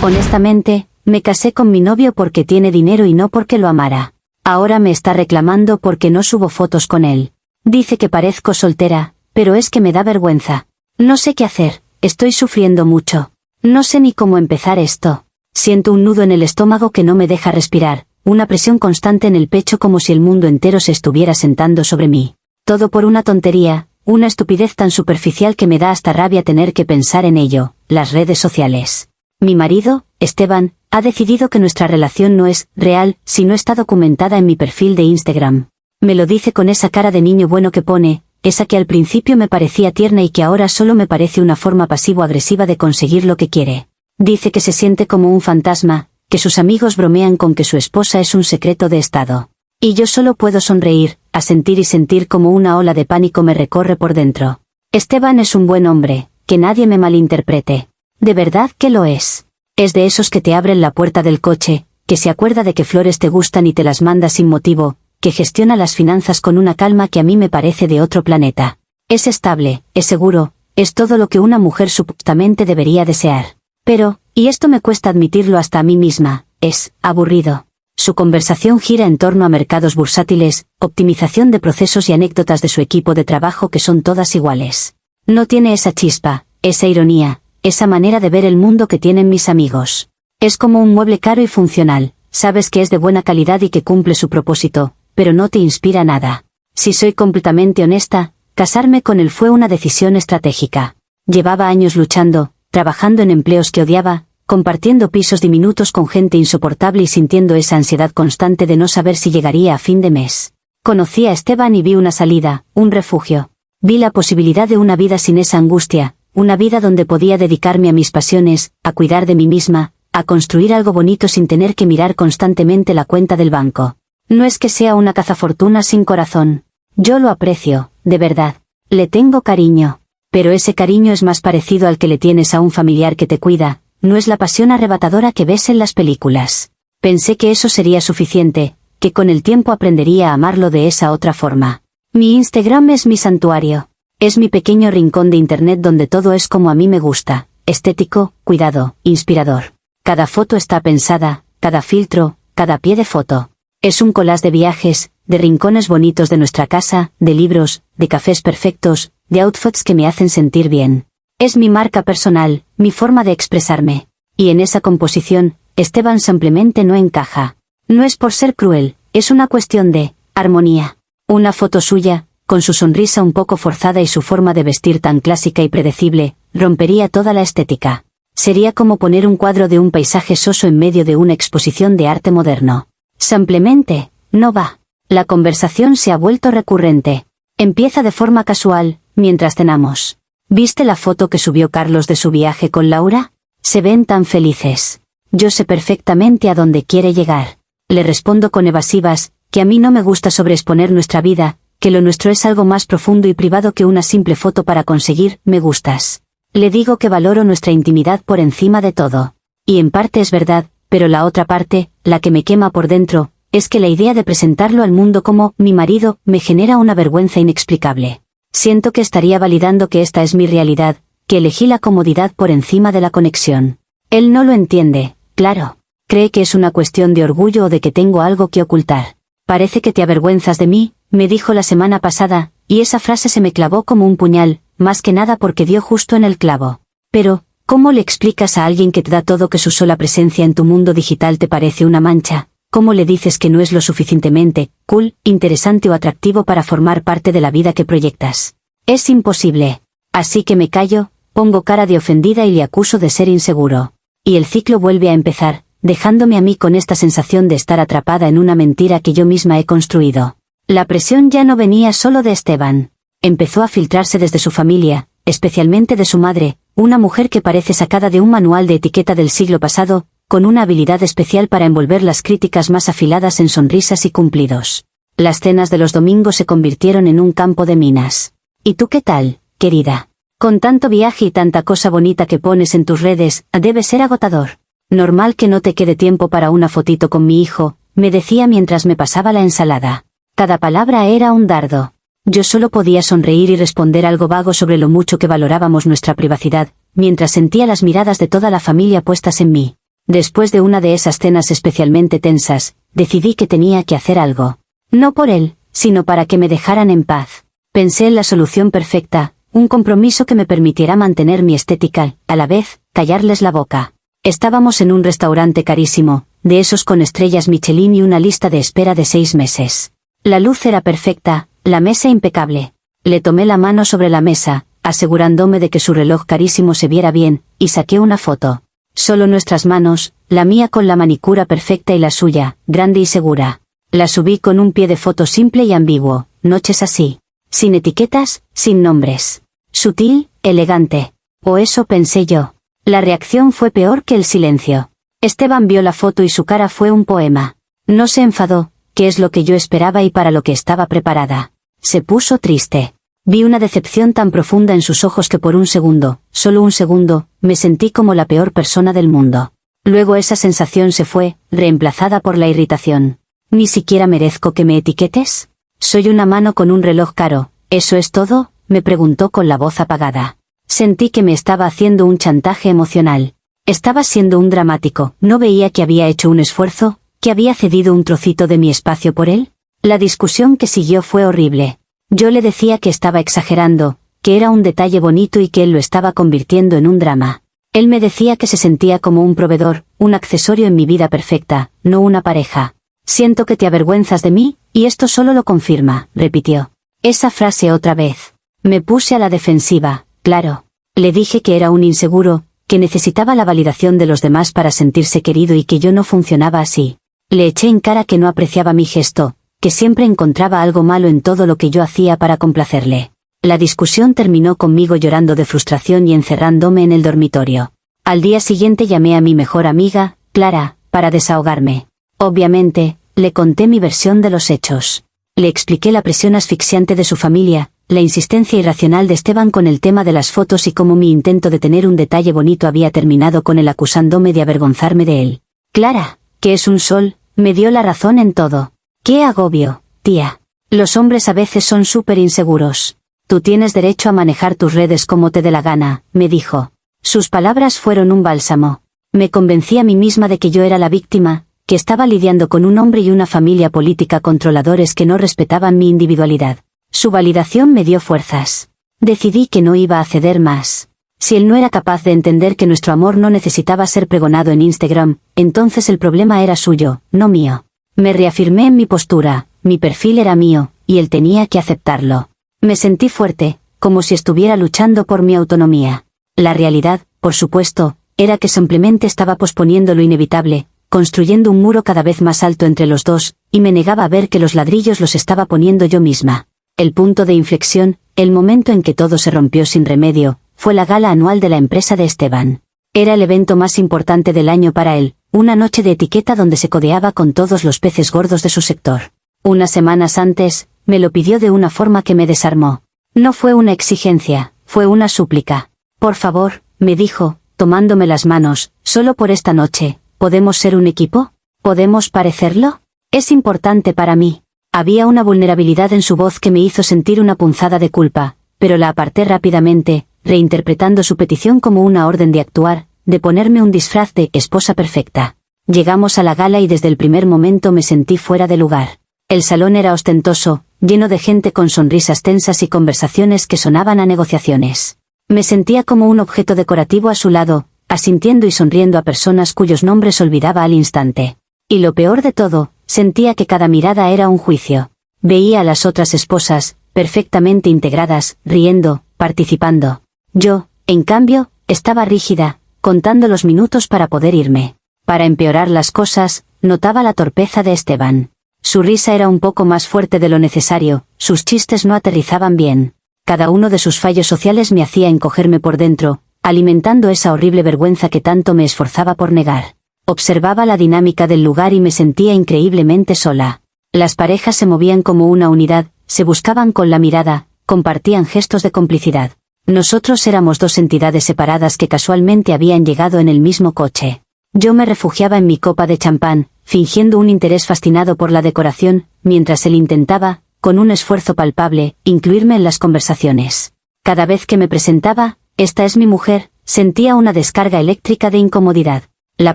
Honestamente, me casé con mi novio porque tiene dinero y no porque lo amara. Ahora me está reclamando porque no subo fotos con él. Dice que parezco soltera, pero es que me da vergüenza. No sé qué hacer, estoy sufriendo mucho. No sé ni cómo empezar esto. Siento un nudo en el estómago que no me deja respirar, una presión constante en el pecho como si el mundo entero se estuviera sentando sobre mí. Todo por una tontería, una estupidez tan superficial que me da hasta rabia tener que pensar en ello, las redes sociales. Mi marido, Esteban, ha decidido que nuestra relación no es real si no está documentada en mi perfil de Instagram. Me lo dice con esa cara de niño bueno que pone, esa que al principio me parecía tierna y que ahora solo me parece una forma pasivo-agresiva de conseguir lo que quiere. Dice que se siente como un fantasma, que sus amigos bromean con que su esposa es un secreto de estado. Y yo solo puedo sonreír, asentir y sentir como una ola de pánico me recorre por dentro. Esteban es un buen hombre, que nadie me malinterprete. De verdad que lo es. Es de esos que te abren la puerta del coche, que se acuerda de qué flores te gustan y te las manda sin motivo, que gestiona las finanzas con una calma que a mí me parece de otro planeta. Es estable, es seguro, es todo lo que una mujer supuestamente debería desear. Pero, y esto me cuesta admitirlo hasta a mí misma, es aburrido. Su conversación gira en torno a mercados bursátiles, optimización de procesos y anécdotas de su equipo de trabajo que son todas iguales. No tiene esa chispa, esa ironía, esa manera de ver el mundo que tienen mis amigos. Es como un mueble caro y funcional, sabes que es de buena calidad y que cumple su propósito, pero no te inspira nada. Si soy completamente honesta, casarme con él fue una decisión estratégica. Llevaba años luchando, trabajando en empleos que odiaba, compartiendo pisos diminutos con gente insoportable y sintiendo esa ansiedad constante de no saber si llegaría a fin de mes. Conocí a Esteban y vi una salida, un refugio. Vi la posibilidad de una vida sin esa angustia, una vida donde podía dedicarme a mis pasiones, a cuidar de mí misma, a construir algo bonito sin tener que mirar constantemente la cuenta del banco. No es que sea una cazafortuna sin corazón. Yo lo aprecio, de verdad. Le tengo cariño. Pero ese cariño es más parecido al que le tienes a un familiar que te cuida, no es la pasión arrebatadora que ves en las películas. Pensé que eso sería suficiente, que con el tiempo aprendería a amarlo de esa otra forma. Mi Instagram es mi santuario. Es mi pequeño rincón de internet donde todo es como a mí me gusta, estético, cuidado, inspirador. Cada foto está pensada, cada filtro, cada pie de foto. Es un collage de viajes, de rincones bonitos de nuestra casa, de libros, de cafés perfectos, de outfits que me hacen sentir bien. Es mi marca personal, mi forma de expresarme. Y en esa composición, Esteban simplemente no encaja. No es por ser cruel, es una cuestión de armonía. Una foto suya, con su sonrisa un poco forzada y su forma de vestir tan clásica y predecible, rompería toda la estética. Sería como poner un cuadro de un paisaje soso en medio de una exposición de arte moderno. Simplemente, no va. La conversación se ha vuelto recurrente. Empieza de forma casual, mientras cenamos. ¿Viste la foto que subió Carlos de su viaje con Laura? Se ven tan felices. Yo sé perfectamente a dónde quiere llegar. Le respondo con evasivas, que a mí no me gusta sobreexponer nuestra vida, que lo nuestro es algo más profundo y privado que una simple foto para conseguir me gustas. Le digo que valoro nuestra intimidad por encima de todo. Y en parte es verdad, pero la otra parte, la que me quema por dentro, es que la idea de presentarlo al mundo como mi marido me genera una vergüenza inexplicable. Siento que estaría validando que esta es mi realidad, que elegí la comodidad por encima de la conexión. Él no lo entiende, claro. Cree que es una cuestión de orgullo o de que tengo algo que ocultar. Parece que te avergüenzas de mí, me dijo la semana pasada, y esa frase se me clavó como un puñal, más que nada porque dio justo en el clavo. Pero, ¿cómo le explicas a alguien que te da todo que su sola presencia en tu mundo digital te parece una mancha? ¿Cómo le dices que no es lo suficientemente cool, interesante o atractivo para formar parte de la vida que proyectas? Es imposible. Así que me callo, pongo cara de ofendida y le acuso de ser inseguro. Y el ciclo vuelve a empezar, dejándome a mí con esta sensación de estar atrapada en una mentira que yo misma he construido. La presión ya no venía solo de Esteban. Empezó a filtrarse desde su familia, especialmente de su madre, una mujer que parece sacada de un manual de etiqueta del siglo pasado, con una habilidad especial para envolver las críticas más afiladas en sonrisas y cumplidos. Las cenas de los domingos se convirtieron en un campo de minas. ¿Y tú qué tal, querida? Con tanto viaje y tanta cosa bonita que pones en tus redes, debe ser agotador. Normal que no te quede tiempo para una fotito con mi hijo, me decía mientras me pasaba la ensalada. Cada palabra era un dardo. Yo solo podía sonreír y responder algo vago sobre lo mucho que valorábamos nuestra privacidad, mientras sentía las miradas de toda la familia puestas en mí. Después de una de esas cenas especialmente tensas, decidí que tenía que hacer algo. No por él, sino para que me dejaran en paz. Pensé en la solución perfecta, un compromiso que me permitiera mantener mi estética, a la vez, callarles la boca. Estábamos en un restaurante carísimo, de esos con estrellas Michelin y una lista de espera de 6 meses. La luz era perfecta, la mesa impecable. Le tomé la mano sobre la mesa, asegurándome de que su reloj carísimo se viera bien, y saqué una foto. Solo nuestras manos, la mía con la manicura perfecta y la suya, grande y segura. La subí con un pie de foto simple y ambiguo, noches así. Sin etiquetas, sin nombres. Sutil, elegante. O eso pensé yo. La reacción fue peor que el silencio. Esteban vio la foto y su cara fue un poema. No se enfadó, que es lo que yo esperaba y para lo que estaba preparada. Se puso triste. Vi una decepción tan profunda en sus ojos que por un segundo, solo un segundo, me sentí como la peor persona del mundo. Luego esa sensación se fue, reemplazada por la irritación. ¿Ni siquiera merezco que me etiquetes? Soy una mano con un reloj caro, ¿eso es todo?, me preguntó con la voz apagada. Sentí que me estaba haciendo un chantaje emocional. Estaba siendo un dramático, ¿no veía que había hecho un esfuerzo, que había cedido un trocito de mi espacio por él? La discusión que siguió fue horrible. Yo le decía que estaba exagerando, que era un detalle bonito y que él lo estaba convirtiendo en un drama. Él me decía que se sentía como un proveedor, un accesorio en mi vida perfecta, no una pareja. Siento que te avergüenzas de mí, y esto solo lo confirma, repitió. Esa frase otra vez. Me puse a la defensiva, claro. Le dije que era un inseguro, que necesitaba la validación de los demás para sentirse querido y que yo no funcionaba así. Le eché en cara que no apreciaba mi gesto, que siempre encontraba algo malo en todo lo que yo hacía para complacerle. La discusión terminó conmigo llorando de frustración y encerrándome en el dormitorio. Al día siguiente llamé a mi mejor amiga, Clara, para desahogarme. Obviamente, le conté mi versión de los hechos. Le expliqué la presión asfixiante de su familia, la insistencia irracional de Esteban con el tema de las fotos y cómo mi intento de tener un detalle bonito había terminado con él acusándome de avergonzarme de él. Clara, que es un sol, me dio la razón en todo. ¡Qué agobio, tía! Los hombres a veces son súper inseguros. Tú tienes derecho a manejar tus redes como te dé la gana, me dijo. Sus palabras fueron un bálsamo. Me convencí a mí misma de que yo era la víctima, que estaba lidiando con un hombre y una familia política controladores que no respetaban mi individualidad. Su validación me dio fuerzas. Decidí que no iba a ceder más. Si él no era capaz de entender que nuestro amor no necesitaba ser pregonado en Instagram, entonces el problema era suyo, no mío. Me reafirmé en mi postura, mi perfil era mío, y él tenía que aceptarlo. Me sentí fuerte, como si estuviera luchando por mi autonomía. La realidad, por supuesto, era que simplemente estaba posponiendo lo inevitable, construyendo un muro cada vez más alto entre los dos, y me negaba a ver que los ladrillos los estaba poniendo yo misma. El punto de inflexión, el momento en que todo se rompió sin remedio, fue la gala anual de la empresa de Esteban. Era el evento más importante del año para él, una noche de etiqueta donde se codeaba con todos los peces gordos de su sector. Unas semanas antes, me lo pidió de una forma que me desarmó. No fue una exigencia, fue una súplica. Por favor, me dijo, tomándome las manos, solo por esta noche, ¿podemos ser un equipo? ¿Podemos parecerlo? Es importante para mí. Había una vulnerabilidad en su voz que me hizo sentir una punzada de culpa, pero la aparté rápidamente, reinterpretando su petición como una orden de actuar, de ponerme un disfraz de esposa perfecta. Llegamos a la gala y desde el primer momento me sentí fuera de lugar. El salón era ostentoso, lleno de gente con sonrisas tensas y conversaciones que sonaban a negociaciones. Me sentía como un objeto decorativo a su lado, asintiendo y sonriendo a personas cuyos nombres olvidaba al instante. Y lo peor de todo, sentía que cada mirada era un juicio. Veía a las otras esposas, perfectamente integradas, riendo, participando. Yo, en cambio, estaba rígida, contando los minutos para poder irme. Para empeorar las cosas, notaba la torpeza de Esteban. Su risa era un poco más fuerte de lo necesario, sus chistes no aterrizaban bien. Cada uno de sus fallos sociales me hacía encogerme por dentro, alimentando esa horrible vergüenza que tanto me esforzaba por negar. Observaba la dinámica del lugar y me sentía increíblemente sola. Las parejas se movían como una unidad, se buscaban con la mirada, compartían gestos de complicidad. Nosotros éramos dos entidades separadas que casualmente habían llegado en el mismo coche. Yo me refugiaba en mi copa de champán, fingiendo un interés fascinado por la decoración, mientras él intentaba, con un esfuerzo palpable, incluirme en las conversaciones. Cada vez que me presentaba, esta es mi mujer, sentía una descarga eléctrica de incomodidad. La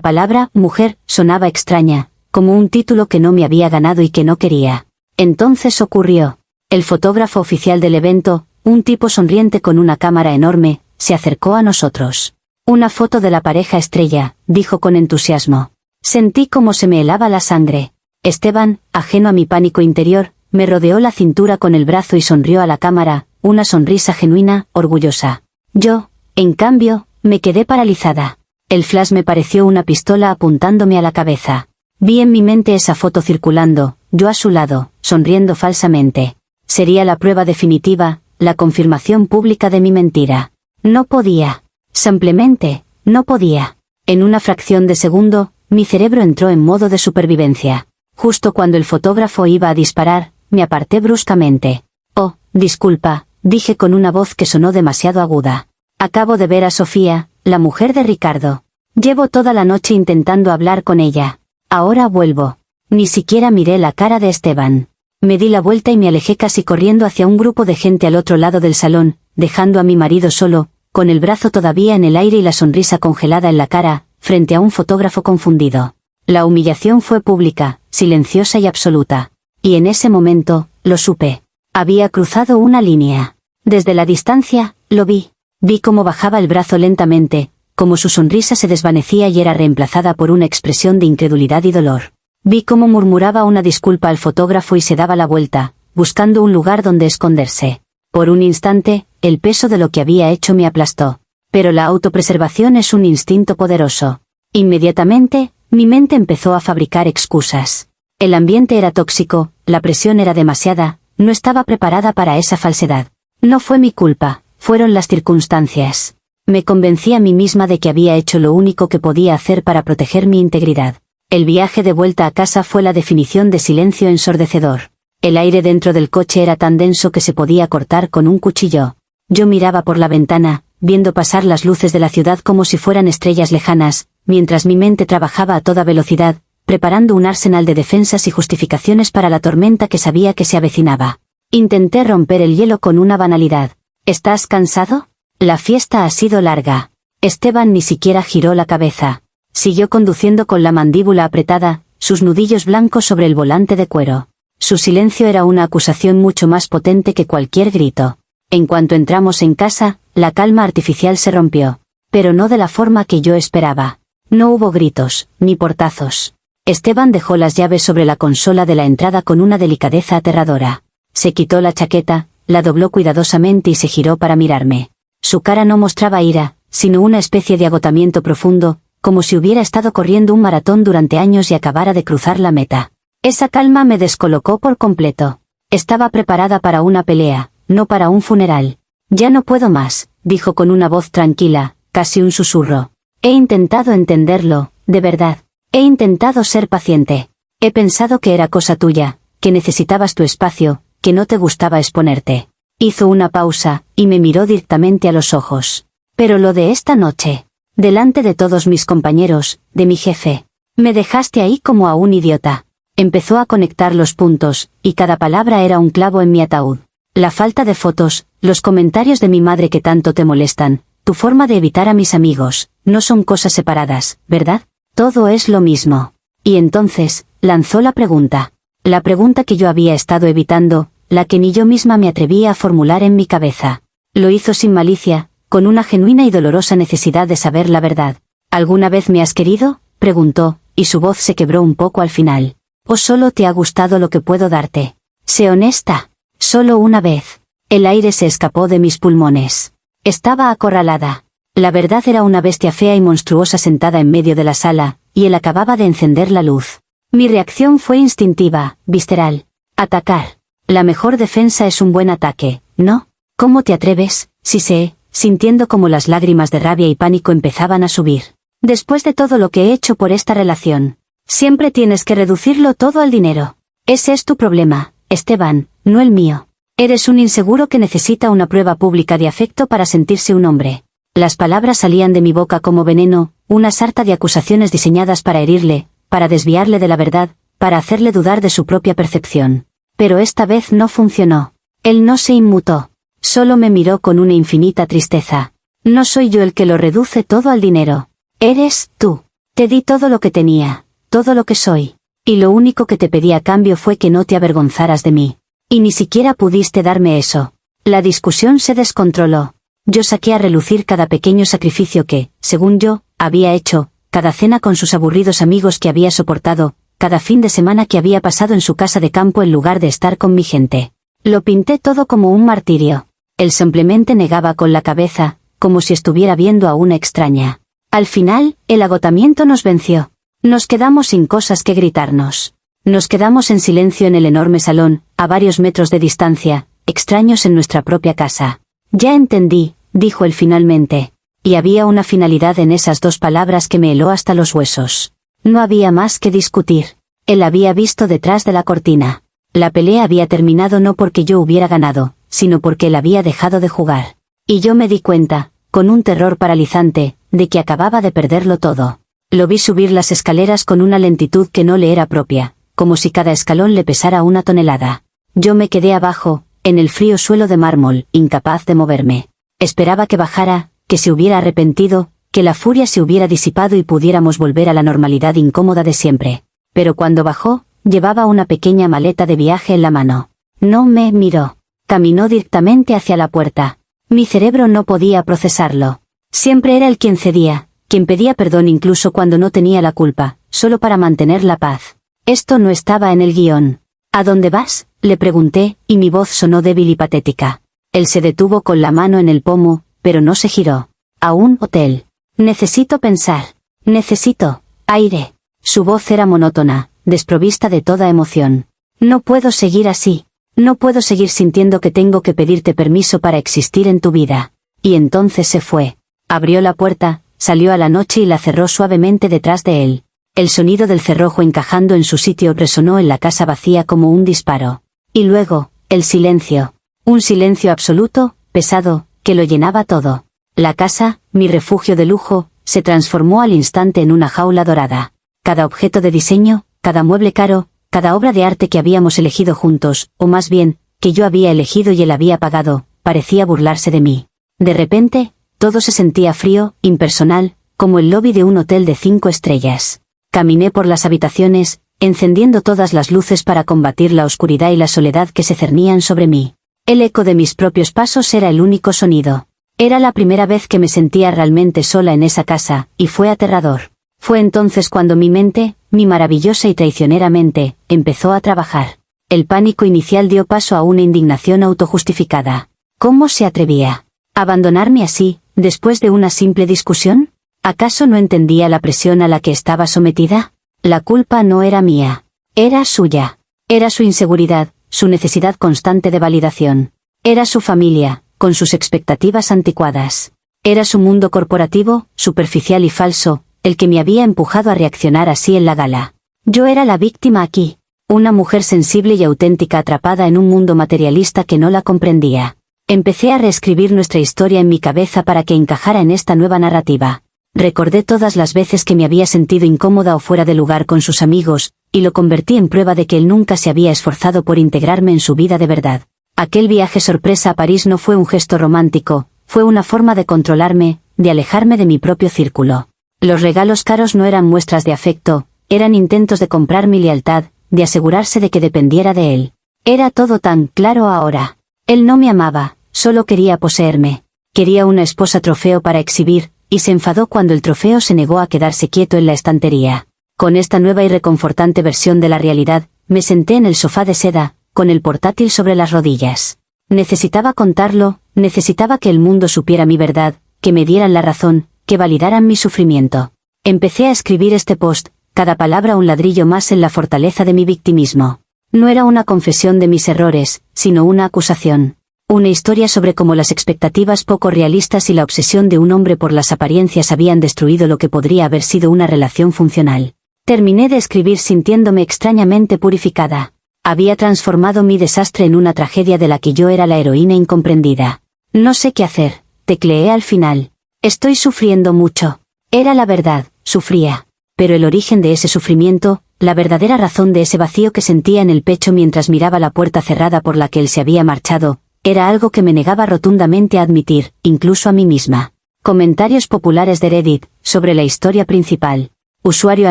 palabra mujer sonaba extraña, como un título que no me había ganado y que no quería. Entonces ocurrió. El fotógrafo oficial del evento, un tipo sonriente con una cámara enorme, se acercó a nosotros. Una foto de la pareja estrella, dijo con entusiasmo. Sentí como se me helaba la sangre. Esteban, ajeno a mi pánico interior, me rodeó la cintura con el brazo y sonrió a la cámara, una sonrisa genuina, orgullosa. Yo, en cambio, me quedé paralizada. El flash me pareció una pistola apuntándome a la cabeza. Vi en mi mente esa foto circulando, yo a su lado, sonriendo falsamente. Sería la prueba definitiva, la confirmación pública de mi mentira. No podía. Simplemente, no podía. En una fracción de segundo, mi cerebro entró en modo de supervivencia. Justo cuando el fotógrafo iba a disparar, me aparté bruscamente. Oh, disculpa, dije con una voz que sonó demasiado aguda. Acabo de ver a Sofía, la mujer de Ricardo. Llevo toda la noche intentando hablar con ella. Ahora vuelvo. Ni siquiera miré la cara de Esteban. Me di la vuelta y me alejé casi corriendo hacia un grupo de gente al otro lado del salón, dejando a mi marido solo, con el brazo todavía en el aire y la sonrisa congelada en la cara, frente a un fotógrafo confundido. La humillación fue pública, silenciosa y absoluta. Y en ese momento, lo supe. Había cruzado una línea. Desde la distancia, lo vi. Vi cómo bajaba el brazo lentamente, cómo su sonrisa se desvanecía y era reemplazada por una expresión de incredulidad y dolor. Vi cómo murmuraba una disculpa al fotógrafo y se daba la vuelta, buscando un lugar donde esconderse. Por un instante, el peso de lo que había hecho me aplastó. Pero la autopreservación es un instinto poderoso. Inmediatamente, mi mente empezó a fabricar excusas. El ambiente era tóxico, la presión era demasiada, no estaba preparada para esa falsedad. No fue mi culpa, fueron las circunstancias. Me convencí a mí misma de que había hecho lo único que podía hacer para proteger mi integridad. El viaje de vuelta a casa fue la definición de silencio ensordecedor. El aire dentro del coche era tan denso que se podía cortar con un cuchillo. Yo miraba por la ventana, viendo pasar las luces de la ciudad como si fueran estrellas lejanas, mientras mi mente trabajaba a toda velocidad, preparando un arsenal de defensas y justificaciones para la tormenta que sabía que se avecinaba. Intenté romper el hielo con una banalidad. ¿Estás cansado? La fiesta ha sido larga. Esteban ni siquiera giró la cabeza. Siguió conduciendo con la mandíbula apretada, sus nudillos blancos sobre el volante de cuero. Su silencio era una acusación mucho más potente que cualquier grito. En cuanto entramos en casa, la calma artificial se rompió. Pero no de la forma que yo esperaba. No hubo gritos, ni portazos. Esteban dejó las llaves sobre la consola de la entrada con una delicadeza aterradora. Se quitó la chaqueta, la dobló cuidadosamente y se giró para mirarme. Su cara no mostraba ira, sino una especie de agotamiento profundo, como si hubiera estado corriendo un maratón durante años y acabara de cruzar la meta. Esa calma me descolocó por completo. Estaba preparada para una pelea, no para un funeral. Ya no puedo más, dijo con una voz tranquila, casi un susurro. He intentado entenderlo, de verdad. He intentado ser paciente. He pensado que era cosa tuya, que necesitabas tu espacio, que no te gustaba exponerte. Hizo una pausa, y me miró directamente a los ojos. Pero lo de esta noche, delante de todos mis compañeros, de mi jefe, me dejaste ahí como a un idiota. Empezó a conectar los puntos, y cada palabra era un clavo en mi ataúd. La falta de fotos, los comentarios de mi madre que tanto te molestan, tu forma de evitar a mis amigos, no son cosas separadas, ¿verdad? Todo es lo mismo. Y entonces, lanzó la pregunta. La pregunta que yo había estado evitando, la que ni yo misma me atrevía a formular en mi cabeza. Lo hizo sin malicia, con una genuina y dolorosa necesidad de saber la verdad. ¿Alguna vez me has querido?, preguntó, y su voz se quebró un poco al final. ¿O solo te ha gustado lo que puedo darte? Sé honesta. Solo una vez. El aire se escapó de mis pulmones. Estaba acorralada. La verdad era una bestia fea y monstruosa sentada en medio de la sala, y él acababa de encender la luz. Mi reacción fue instintiva, visceral. Atacar. La mejor defensa es un buen ataque, ¿no? ¿Cómo te atreves? Sí sé, sintiendo como las lágrimas de rabia y pánico empezaban a subir. Después de todo lo que he hecho por esta relación, siempre tienes que reducirlo todo al dinero. Ese es tu problema, Esteban, no el mío. Eres un inseguro que necesita una prueba pública de afecto para sentirse un hombre. Las palabras salían de mi boca como veneno, una sarta de acusaciones diseñadas para herirle, para desviarle de la verdad, para hacerle dudar de su propia percepción. Pero esta vez no funcionó. Él no se inmutó. Solo me miró con una infinita tristeza. No soy yo el que lo reduce todo al dinero. Eres tú. Te di todo lo que tenía, todo lo que soy. Y lo único que te pedí a cambio fue que no te avergonzaras de mí. Y ni siquiera pudiste darme eso. La discusión se descontroló. Yo saqué a relucir cada pequeño sacrificio que, según yo, había hecho, cada cena con sus aburridos amigos que había soportado, cada fin de semana que había pasado en su casa de campo en lugar de estar con mi gente. Lo pinté todo como un martirio. Él simplemente negaba con la cabeza, como si estuviera viendo a una extraña. Al final, el agotamiento nos venció. Nos quedamos sin cosas que gritarnos. Nos quedamos en silencio en el enorme salón, a varios metros de distancia, extraños en nuestra propia casa. Ya entendí, dijo él finalmente. Y había una finalidad en esas dos palabras que me heló hasta los huesos. No había más que discutir. Él había visto detrás de la cortina. La pelea había terminado no porque yo hubiera ganado, sino porque él había dejado de jugar. Y yo me di cuenta, con un terror paralizante, de que acababa de perderlo todo. Lo vi subir las escaleras con una lentitud que no le era propia, como si cada escalón le pesara una tonelada. Yo me quedé abajo, en el frío suelo de mármol, incapaz de moverme. Esperaba que bajara, que se hubiera arrepentido, que la furia se hubiera disipado y pudiéramos volver a la normalidad incómoda de siempre. Pero cuando bajó, llevaba una pequeña maleta de viaje en la mano. No me miró. Caminó directamente hacia la puerta. Mi cerebro no podía procesarlo. Siempre era él quien cedía, quien pedía perdón incluso cuando no tenía la culpa, solo para mantener la paz. Esto no estaba en el guión. ¿A dónde vas?, le pregunté, y mi voz sonó débil y patética. Él se detuvo con la mano en el pomo, pero no se giró. A un hotel. Necesito pensar. Necesito aire. Su voz era monótona, desprovista de toda emoción. No puedo seguir así. No puedo seguir sintiendo que tengo que pedirte permiso para existir en tu vida. Y entonces se fue. Abrió la puerta, salió a la noche y la cerró suavemente detrás de él. El sonido del cerrojo encajando en su sitio resonó en la casa vacía como un disparo. Y luego, el silencio. Un silencio absoluto, pesado, que lo llenaba todo. La casa, mi refugio de lujo, se transformó al instante en una jaula dorada. Cada objeto de diseño, cada mueble caro, cada obra de arte que habíamos elegido juntos, o más bien, que yo había elegido y él había pagado, parecía burlarse de mí. De repente, todo se sentía frío, impersonal, como el lobby de un hotel de 5 estrellas. Caminé por las habitaciones, encendiendo todas las luces para combatir la oscuridad y la soledad que se cernían sobre mí. El eco de mis propios pasos era el único sonido. Era la primera vez que me sentía realmente sola en esa casa, y fue aterrador. Fue entonces cuando mi mente, mi maravillosa y traicionera mente, empezó a trabajar. El pánico inicial dio paso a una indignación autojustificada. ¿Cómo se atrevía a abandonarme así, después de una simple discusión? ¿Acaso no entendía la presión a la que estaba sometida? La culpa no era mía. Era suya. Era su inseguridad, su necesidad constante de validación. Era su familia, con sus expectativas anticuadas. Era su mundo corporativo, superficial y falso, el que me había empujado a reaccionar así en la gala. Yo era la víctima aquí. Una mujer sensible y auténtica atrapada en un mundo materialista que no la comprendía. Empecé a reescribir nuestra historia en mi cabeza para que encajara en esta nueva narrativa. Recordé todas las veces que me había sentido incómoda o fuera de lugar con sus amigos, y lo convertí en prueba de que él nunca se había esforzado por integrarme en su vida de verdad. Aquel viaje sorpresa a París no fue un gesto romántico, fue una forma de controlarme, de alejarme de mi propio círculo. Los regalos caros no eran muestras de afecto, eran intentos de comprar mi lealtad, de asegurarse de que dependiera de él. Era todo tan claro ahora. Él no me amaba, solo quería poseerme. Quería una esposa trofeo para exhibir, y se enfadó cuando el trofeo se negó a quedarse quieto en la estantería. Con esta nueva y reconfortante versión de la realidad, me senté en el sofá de seda, con el portátil sobre las rodillas. Necesitaba contarlo, necesitaba que el mundo supiera mi verdad, que me dieran la razón, que validaran mi sufrimiento. Empecé a escribir este post, cada palabra un ladrillo más en la fortaleza de mi victimismo. No era una confesión de mis errores, sino una acusación. Una historia sobre cómo las expectativas poco realistas y la obsesión de un hombre por las apariencias habían destruido lo que podría haber sido una relación funcional. Terminé de escribir sintiéndome extrañamente purificada. Había transformado mi desastre en una tragedia de la que yo era la heroína incomprendida. No sé qué hacer, tecleé al final. Estoy sufriendo mucho. Era la verdad, sufría. Pero el origen de ese sufrimiento, la verdadera razón de ese vacío que sentía en el pecho mientras miraba la puerta cerrada por la que él se había marchado, era algo que me negaba rotundamente a admitir, incluso a mí misma. Comentarios populares de Reddit, sobre la historia principal. Usuario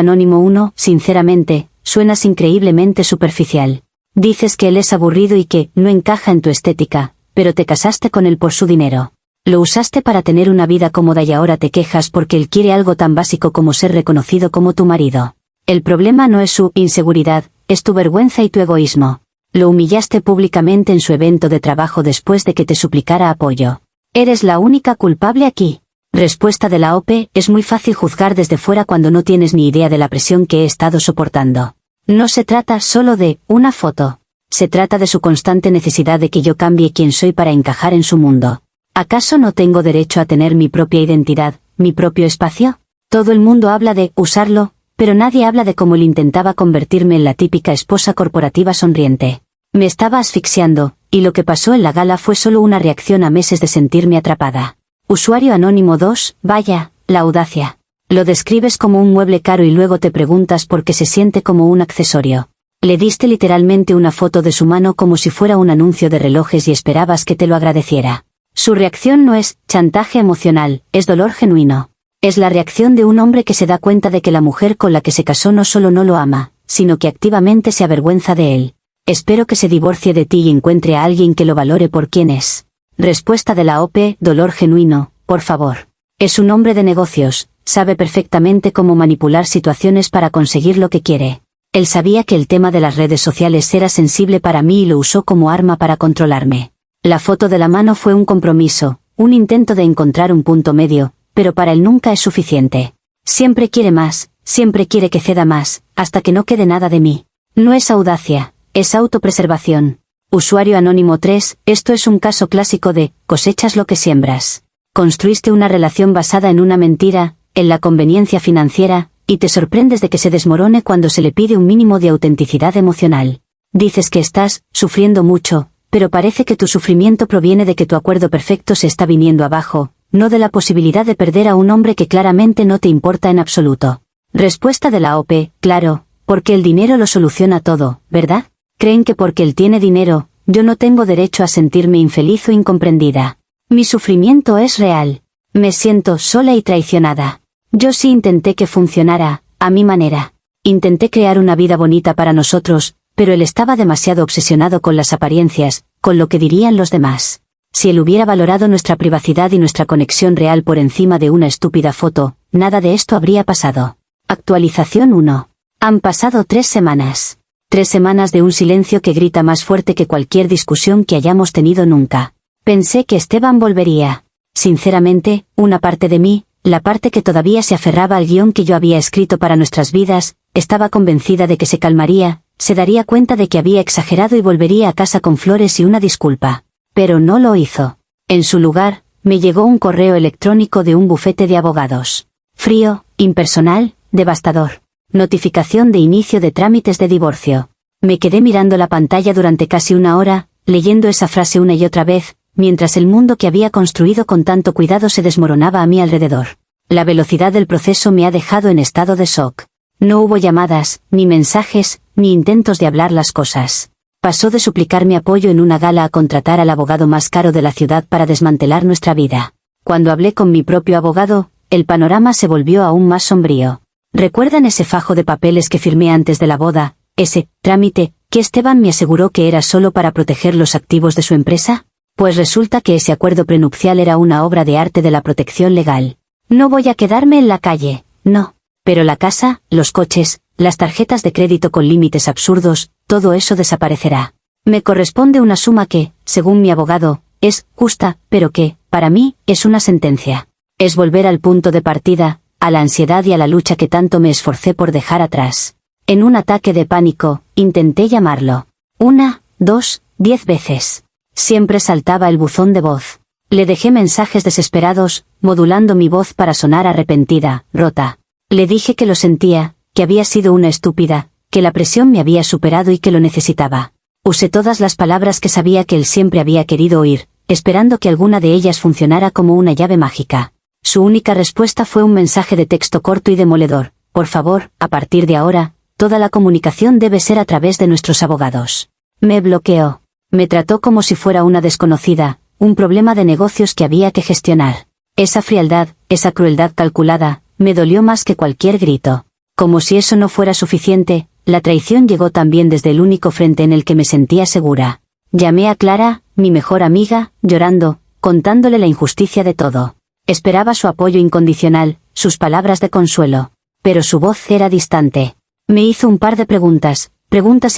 anónimo 1, sinceramente, suenas increíblemente superficial. Dices que él es aburrido y que no encaja en tu estética, pero te casaste con él por su dinero. Lo usaste para tener una vida cómoda y ahora te quejas porque él quiere algo tan básico como ser reconocido como tu marido. El problema no es su inseguridad, es tu vergüenza y tu egoísmo. Lo humillaste públicamente en su evento de trabajo después de que te suplicara apoyo. Eres la única culpable aquí. Respuesta de la OP: es muy fácil juzgar desde fuera cuando no tienes ni idea de la presión que he estado soportando. No se trata solo de una foto. Se trata de su constante necesidad de que yo cambie quién soy para encajar en su mundo. ¿Acaso no tengo derecho a tener mi propia identidad, mi propio espacio? Todo el mundo habla de usarlo, pero nadie habla de cómo él intentaba convertirme en la típica esposa corporativa sonriente. Me estaba asfixiando, y lo que pasó en la gala fue solo una reacción a meses de sentirme atrapada. Usuario anónimo 2, vaya, la audacia. Lo describes como un mueble caro y luego te preguntas por qué se siente como un accesorio. Le diste literalmente una foto de su mano como si fuera un anuncio de relojes y esperabas que te lo agradeciera. Su reacción no es chantaje emocional, es dolor genuino. Es la reacción de un hombre que se da cuenta de que la mujer con la que se casó no solo no lo ama, sino que activamente se avergüenza de él. Espero que se divorcie de ti y encuentre a alguien que lo valore por quien es. Respuesta de la OP: dolor genuino, por favor. Es un hombre de negocios, sabe perfectamente cómo manipular situaciones para conseguir lo que quiere. Él sabía que el tema de las redes sociales era sensible para mí y lo usó como arma para controlarme. La foto de la mano fue un compromiso, un intento de encontrar un punto medio, pero para él nunca es suficiente. Siempre quiere más, siempre quiere que ceda más, hasta que no quede nada de mí. No es audacia, es autopreservación. Usuario anónimo 3, esto es un caso clásico de cosechas lo que siembras. Construiste una relación basada en una mentira, en la conveniencia financiera, y te sorprendes de que se desmorone cuando se le pide un mínimo de autenticidad emocional. Dices que estás sufriendo mucho, pero parece que tu sufrimiento proviene de que tu acuerdo perfecto se está viniendo abajo, no de la posibilidad de perder a un hombre que claramente no te importa en absoluto. Respuesta de la OP: claro, porque el dinero lo soluciona todo, ¿verdad? Creen que porque él tiene dinero, yo no tengo derecho a sentirme infeliz o incomprendida. Mi sufrimiento es real. Me siento sola y traicionada. Yo sí intenté que funcionara, a mi manera. Intenté crear una vida bonita para nosotros, pero él estaba demasiado obsesionado con las apariencias, con lo que dirían los demás. Si él hubiera valorado nuestra privacidad y nuestra conexión real por encima de una estúpida foto, nada de esto habría pasado. Actualización 1. Han pasado 3 semanas. 3 semanas de un silencio que grita más fuerte que cualquier discusión que hayamos tenido nunca. Pensé que Esteban volvería. Sinceramente, una parte de mí, la parte que todavía se aferraba al guión que yo había escrito para nuestras vidas, estaba convencida de que se calmaría, se daría cuenta de que había exagerado y volvería a casa con flores y una disculpa. Pero no lo hizo. En su lugar, me llegó un correo electrónico de un bufete de abogados. Frío, impersonal, devastador. Notificación de inicio de trámites de divorcio. Me quedé mirando la pantalla durante casi una hora, leyendo esa frase una y otra vez, mientras el mundo que había construido con tanto cuidado se desmoronaba a mi alrededor. La velocidad del proceso me ha dejado en estado de shock. No hubo llamadas, ni mensajes, ni intentos de hablar las cosas. Pasó de suplicarme apoyo en una gala a contratar al abogado más caro de la ciudad para desmantelar nuestra vida. Cuando hablé con mi propio abogado, el panorama se volvió aún más sombrío. ¿Recuerdan ese fajo de papeles que firmé antes de la boda, ese trámite, que Esteban me aseguró que era solo para proteger los activos de su empresa? Pues resulta que ese acuerdo prenupcial era una obra de arte de la protección legal. No voy a quedarme en la calle, no. Pero la casa, los coches, las tarjetas de crédito con límites absurdos, todo eso desaparecerá. Me corresponde una suma que, según mi abogado, es justa, pero que, para mí, es una sentencia. Es volver al punto de partida, a la ansiedad y a la lucha que tanto me esforcé por dejar atrás. En un ataque de pánico, intenté llamarlo. 1, 2, 10 veces. Siempre saltaba el buzón de voz. Le dejé mensajes desesperados, modulando mi voz para sonar arrepentida, rota. Le dije que lo sentía, que había sido una estúpida, que la presión me había superado y que lo necesitaba. Usé todas las palabras que sabía que él siempre había querido oír, esperando que alguna de ellas funcionara como una llave mágica. Su única respuesta fue un mensaje de texto corto y demoledor. Por favor, a partir de ahora, toda la comunicación debe ser a través de nuestros abogados. Me bloqueó. Me trató como si fuera una desconocida, un problema de negocios que había que gestionar. Esa frialdad, esa crueldad calculada, me dolió más que cualquier grito. Como si eso no fuera suficiente, la traición llegó también desde el único frente en el que me sentía segura. Llamé a Clara, mi mejor amiga, llorando, contándole la injusticia de todo. Esperaba su apoyo incondicional, sus palabras de consuelo. Pero su voz era distante. Me hizo un par de preguntas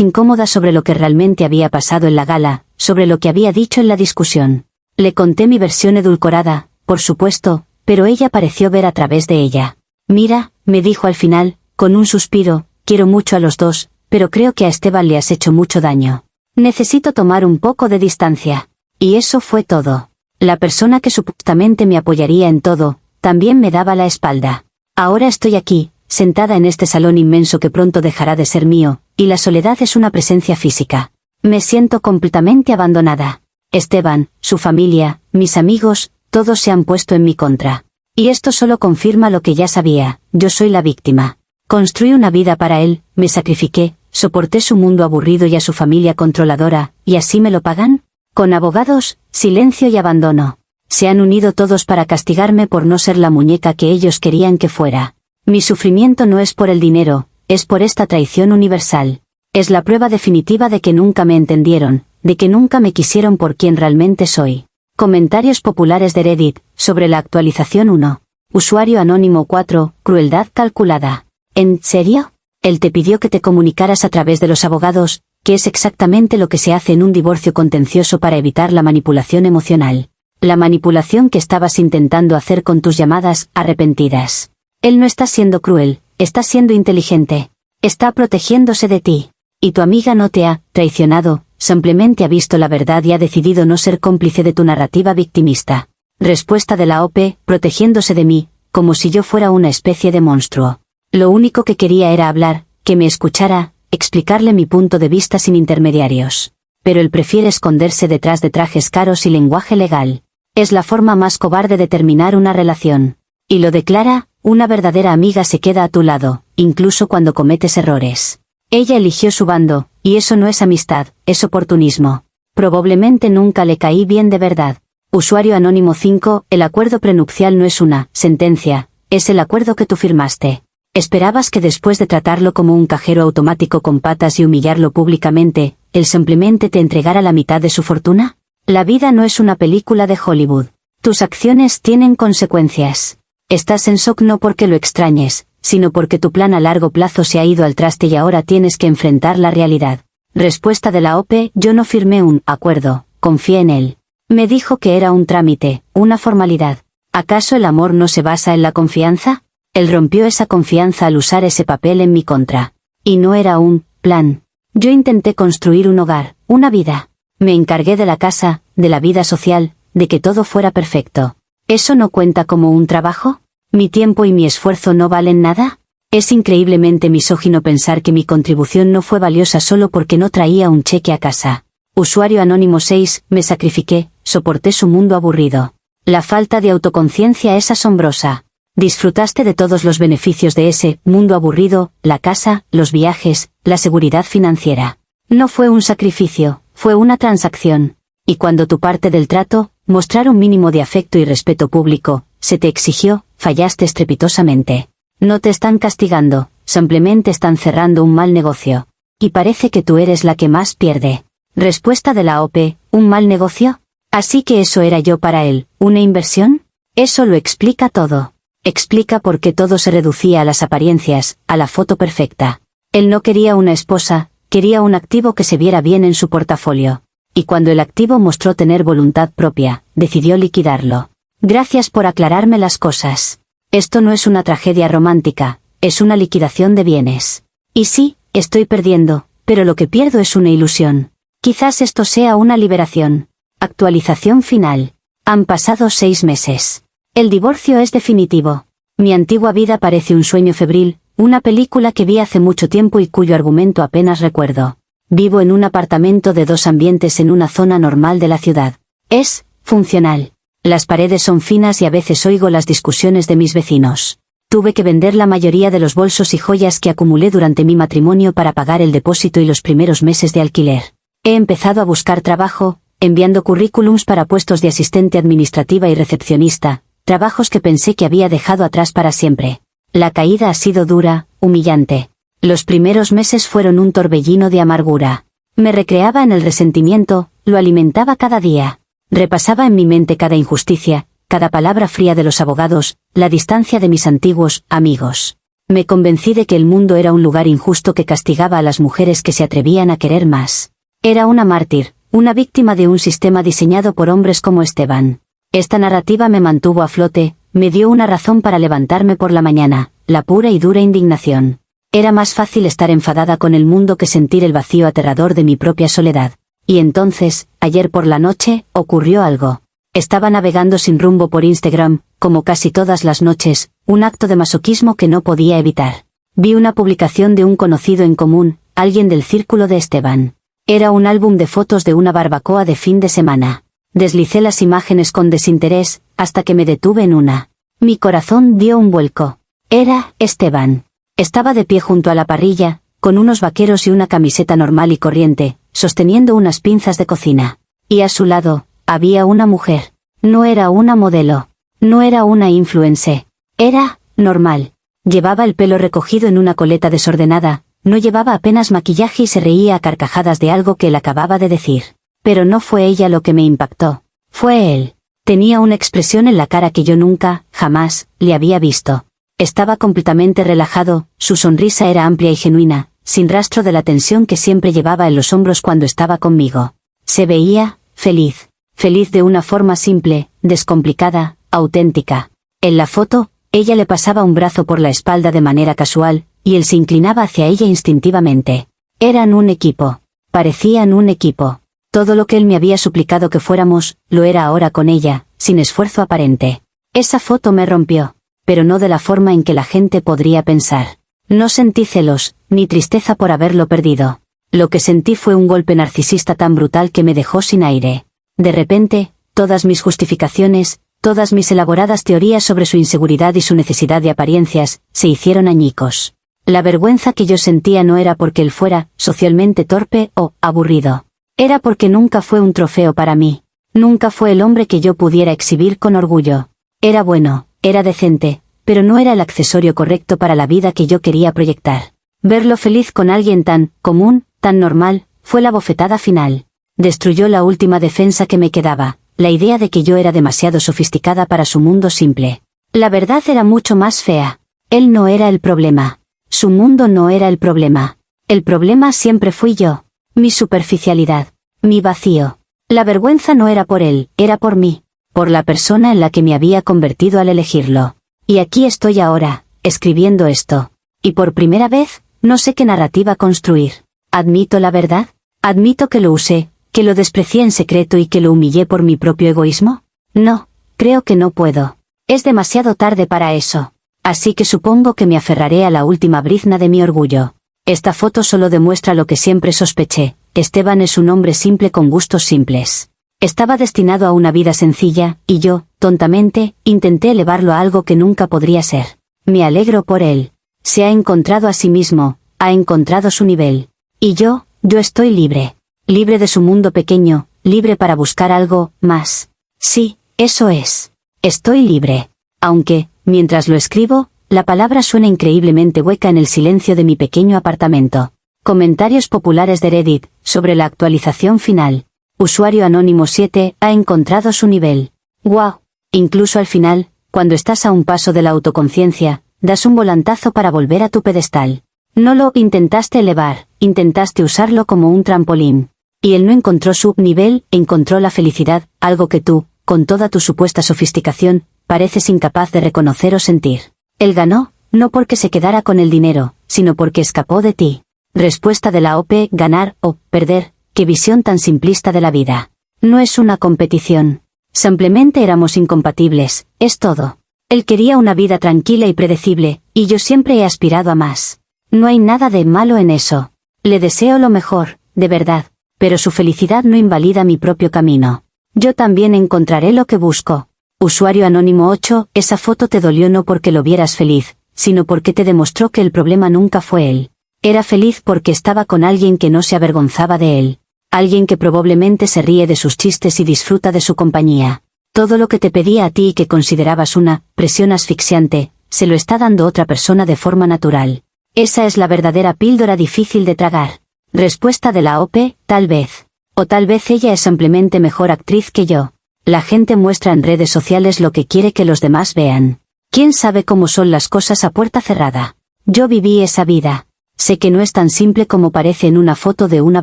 incómodas sobre lo que realmente había pasado en la gala, sobre lo que había dicho en la discusión. Le conté mi versión edulcorada, por supuesto, pero ella pareció ver a través de ella. Mira, me dijo al final, con un suspiro, quiero mucho a los dos, pero creo que a Esteban le has hecho mucho daño. Necesito tomar un poco de distancia. Y eso fue todo. La persona que supuestamente me apoyaría en todo, también me daba la espalda. Ahora estoy aquí, sentada en este salón inmenso que pronto dejará de ser mío, y la soledad es una presencia física. Me siento completamente abandonada. Esteban, su familia, mis amigos, todos se han puesto en mi contra. Y esto solo confirma lo que ya sabía, yo soy la víctima. Construí una vida para él, me sacrifiqué, soporté su mundo aburrido y a su familia controladora, ¿y así me lo pagan? Con abogados, silencio y abandono. Se han unido todos para castigarme por no ser la muñeca que ellos querían que fuera. Mi sufrimiento no es por el dinero, es por esta traición universal. Es la prueba definitiva de que nunca me entendieron, de que nunca me quisieron por quien realmente soy. Comentarios populares de Reddit, sobre la actualización 1. Usuario anónimo 4, crueldad calculada. ¿En serio? Él te pidió que te comunicaras a través de los abogados, que es exactamente lo que se hace en un divorcio contencioso para evitar la manipulación emocional. La manipulación que estabas intentando hacer con tus llamadas arrepentidas. Él no está siendo cruel, está siendo inteligente. Está protegiéndose de ti. Y tu amiga no te ha traicionado, simplemente ha visto la verdad y ha decidido no ser cómplice de tu narrativa victimista. Respuesta de la OP, protegiéndose de mí, como si yo fuera una especie de monstruo. Lo único que quería era hablar, que me escuchara, explicarle mi punto de vista sin intermediarios. Pero él prefiere esconderse detrás de trajes caros y lenguaje legal. Es la forma más cobarde de terminar una relación. Y lo declara, una verdadera amiga se queda a tu lado, incluso cuando cometes errores. Ella eligió su bando, y eso no es amistad, es oportunismo. Probablemente nunca le caí bien de verdad. Usuario anónimo 5, el acuerdo prenupcial no es una sentencia, es el acuerdo que tú firmaste. ¿Esperabas que después de tratarlo como un cajero automático con patas y humillarlo públicamente, él simplemente te entregara la mitad de su fortuna? La vida no es una película de Hollywood. Tus acciones tienen consecuencias. Estás en shock no porque lo extrañes, sino porque tu plan a largo plazo se ha ido al traste y ahora tienes que enfrentar la realidad. Respuesta de la OP, yo no firmé un acuerdo, confié en él. Me dijo que era un trámite, una formalidad. ¿Acaso el amor no se basa en la confianza? Él rompió esa confianza al usar ese papel en mi contra. Y no era un plan. Yo intenté construir un hogar, una vida. Me encargué de la casa, de la vida social, de que todo fuera perfecto. ¿Eso no cuenta como un trabajo? ¿Mi tiempo y mi esfuerzo no valen nada? Es increíblemente misógino pensar que mi contribución no fue valiosa solo porque no traía un cheque a casa. Usuario anónimo 6, me sacrifiqué, soporté su mundo aburrido. La falta de autoconciencia es asombrosa. Disfrutaste de todos los beneficios de ese mundo aburrido, la casa, los viajes, la seguridad financiera. No fue un sacrificio, fue una transacción. Y cuando tu parte del trato, mostrar un mínimo de afecto y respeto público, se te exigió, fallaste estrepitosamente. No te están castigando, simplemente están cerrando un mal negocio. Y parece que tú eres la que más pierde. Respuesta de la OP, ¿un mal negocio? Así que eso era yo para él, ¿una inversión? Eso lo explica todo. Explica por qué todo se reducía a las apariencias, a la foto perfecta. Él no quería una esposa, quería un activo que se viera bien en su portafolio. Y cuando el activo mostró tener voluntad propia, decidió liquidarlo. Gracias por aclararme las cosas. Esto no es una tragedia romántica, es una liquidación de bienes. Y sí, estoy perdiendo, pero lo que pierdo es una ilusión. Quizás esto sea una liberación. Actualización final. Han pasado 6 meses. El divorcio es definitivo. Mi antigua vida parece un sueño febril, una película que vi hace mucho tiempo y cuyo argumento apenas recuerdo. Vivo en un apartamento de 2 ambientes en una zona normal de la ciudad. Es funcional. Las paredes son finas y a veces oigo las discusiones de mis vecinos. Tuve que vender la mayoría de los bolsos y joyas que acumulé durante mi matrimonio para pagar el depósito y los primeros meses de alquiler. He empezado a buscar trabajo, enviando currículums para puestos de asistente administrativa y recepcionista, trabajos que pensé que había dejado atrás para siempre. La caída ha sido dura, humillante. Los primeros meses fueron un torbellino de amargura. Me recreaba en el resentimiento, lo alimentaba cada día. Repasaba en mi mente cada injusticia, cada palabra fría de los abogados, la distancia de mis antiguos amigos. Me convencí de que el mundo era un lugar injusto que castigaba a las mujeres que se atrevían a querer más. Era una mártir, una víctima de un sistema diseñado por hombres como Esteban. Esta narrativa me mantuvo a flote, me dio una razón para levantarme por la mañana, la pura y dura indignación. Era más fácil estar enfadada con el mundo que sentir el vacío aterrador de mi propia soledad. Y entonces, ayer por la noche, ocurrió algo. Estaba navegando sin rumbo por Instagram, como casi todas las noches, un acto de masoquismo que no podía evitar. Vi una publicación de un conocido en común, alguien del círculo de Esteban. Era un álbum de fotos de una barbacoa de fin de semana. Deslicé las imágenes con desinterés, hasta que me detuve en una. Mi corazón dio un vuelco. Era Esteban. Estaba de pie junto a la parrilla, con unos vaqueros y una camiseta normal y corriente, sosteniendo unas pinzas de cocina. Y a su lado, había una mujer. No era una modelo. No era una influencer. Era normal. Llevaba el pelo recogido en una coleta desordenada, no llevaba apenas maquillaje y se reía a carcajadas de algo que él acababa de decir. Pero no fue ella lo que me impactó. Fue él. Tenía una expresión en la cara que yo nunca, jamás, le había visto. Estaba completamente relajado, su sonrisa era amplia y genuina, sin rastro de la tensión que siempre llevaba en los hombros cuando estaba conmigo. Se veía feliz. Feliz de una forma simple, descomplicada, auténtica. En la foto, ella le pasaba un brazo por la espalda de manera casual, y él se inclinaba hacia ella instintivamente. Eran un equipo. Parecían un equipo. Todo lo que él me había suplicado que fuéramos, lo era ahora con ella, sin esfuerzo aparente. Esa foto me rompió. Pero no de la forma en que la gente podría pensar. No sentí celos, ni tristeza por haberlo perdido. Lo que sentí fue un golpe narcisista tan brutal que me dejó sin aire. De repente, todas mis justificaciones, todas mis elaboradas teorías sobre su inseguridad y su necesidad de apariencias, se hicieron añicos. La vergüenza que yo sentía no era porque él fuera socialmente torpe o aburrido. Era porque nunca fue un trofeo para mí. Nunca fue el hombre que yo pudiera exhibir con orgullo. Era bueno. Era decente, pero no era el accesorio correcto para la vida que yo quería proyectar. Verlo feliz con alguien tan común, tan normal, fue la bofetada final. Destruyó la última defensa que me quedaba, la idea de que yo era demasiado sofisticada para su mundo simple. La verdad era mucho más fea. Él no era el problema. Su mundo no era el problema. El problema siempre fui yo. Mi superficialidad. Mi vacío. La vergüenza no era por él, era por mí. Por la persona en la que me había convertido al elegirlo. Y aquí estoy ahora, escribiendo esto. Y por primera vez, no sé qué narrativa construir. ¿Admito la verdad? ¿Admito que lo usé, que lo desprecié en secreto y que lo humillé por mi propio egoísmo? No, creo que no puedo. Es demasiado tarde para eso. Así que supongo que me aferraré a la última brizna de mi orgullo. Esta foto solo demuestra lo que siempre sospeché. Esteban es un hombre simple con gustos simples. Estaba destinado a una vida sencilla, y yo, tontamente, intenté elevarlo a algo que nunca podría ser. Me alegro por él. Se ha encontrado a sí mismo, ha encontrado su nivel. Y yo estoy libre. Libre de su mundo pequeño, libre para buscar algo más. Sí, eso es. Estoy libre. Aunque, mientras lo escribo, la palabra suena increíblemente hueca en el silencio de mi pequeño apartamento. Comentarios populares de Reddit, sobre la actualización final. Usuario anónimo 7, ha encontrado su nivel. ¡Wow! Incluso al final, cuando estás a un paso de la autoconciencia, das un volantazo para volver a tu pedestal. No lo intentaste elevar, intentaste usarlo como un trampolín. Y él no encontró su nivel, encontró la felicidad, algo que tú, con toda tu supuesta sofisticación, pareces incapaz de reconocer o sentir. Él ganó, no porque se quedara con el dinero, sino porque escapó de ti. Respuesta de la OP, ganar o perder. Qué visión tan simplista de la vida. No es una competición. Simplemente éramos incompatibles, es todo. Él quería una vida tranquila y predecible, y yo siempre he aspirado a más. No hay nada de malo en eso. Le deseo lo mejor, de verdad, pero su felicidad no invalida mi propio camino. Yo también encontraré lo que busco. Usuario anónimo 8, esa foto te dolió no porque lo vieras feliz, sino porque te demostró que el problema nunca fue él. Era feliz porque estaba con alguien que no se avergonzaba de él. Alguien que probablemente se ríe de sus chistes y disfruta de su compañía. Todo lo que te pedía a ti y que considerabas una presión asfixiante, se lo está dando otra persona de forma natural. Esa es la verdadera píldora difícil de tragar. Respuesta de la OP, tal vez. O tal vez ella es simplemente mejor actriz que yo. La gente muestra en redes sociales lo que quiere que los demás vean. ¿Quién sabe cómo son las cosas a puerta cerrada? Yo viví esa vida. Sé que no es tan simple como parece en una foto de una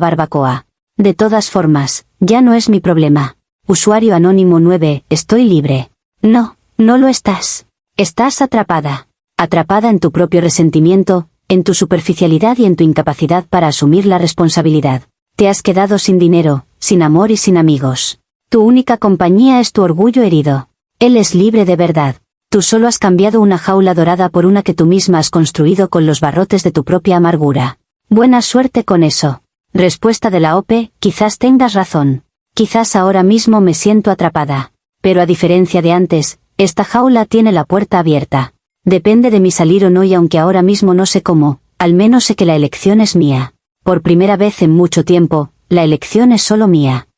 barbacoa. De todas formas, ya no es mi problema. Usuario anónimo 9, estoy libre. No, no lo estás. Estás atrapada. Atrapada en tu propio resentimiento, en tu superficialidad y en tu incapacidad para asumir la responsabilidad. Te has quedado sin dinero, sin amor y sin amigos. Tu única compañía es tu orgullo herido. Él es libre de verdad. Tú solo has cambiado una jaula dorada por una que tú misma has construido con los barrotes de tu propia amargura. Buena suerte con eso. Respuesta de la OP, quizás tengas razón. Quizás ahora mismo me siento atrapada. Pero a diferencia de antes, esta jaula tiene la puerta abierta. Depende de mí salir o no, y aunque ahora mismo no sé cómo, al menos sé que la elección es mía. Por primera vez en mucho tiempo, la elección es solo mía.